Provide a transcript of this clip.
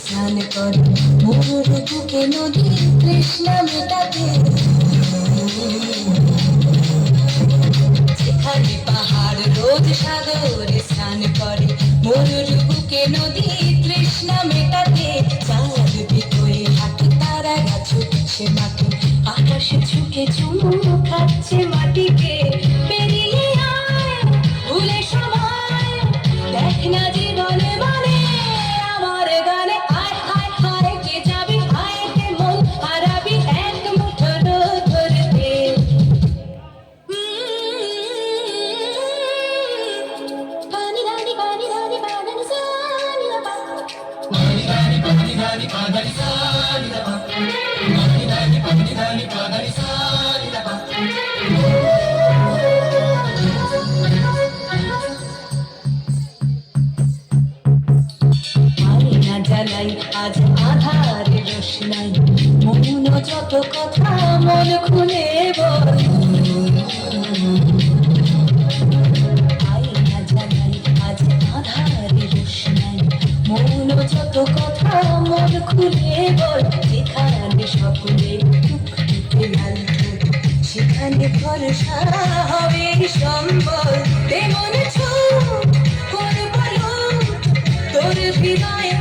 স্নান করে মরুর বুকে নদী তৃষ্ণা মেটাতে। যেখানে পাহাড় রোদ সাগরে স্নান করে মরুর বুকে নদী তৃষ্ণা মেটাতে। চাঁদ বিকোয়ে হাঁটে তারা গাছ সে মাকে আকাশে ঝুঁকে চুমু খাচ্ছে মাটিকে। পেরিয়ে আয় ভুলে সময় দেখ না জীবনে মানে আমার গানে আয় হায় হায় কে যাবি হায় কে মন হারাবি এক মুঠো রোদ ধরতে। পানি ধানি পানি ধানি পানি সানি না পা পানি ধানি পানি ধানি পানি সানি না পা পানি ধানি পানি ধানি পানি সানি না পা। আয়না জ্বালাই আজ আধারে রোশনাই মন যত কথা মন খুলে বল। আয়না জ্বালাই আজ আধারে রোশনাই মন যত কথা মন খুলে বল। যেখানে সকলে টুকটুকে লাল সেখানে ভরসা হবে সম্বল। তেমন ছো তোর বলো তোর হৃদয়ে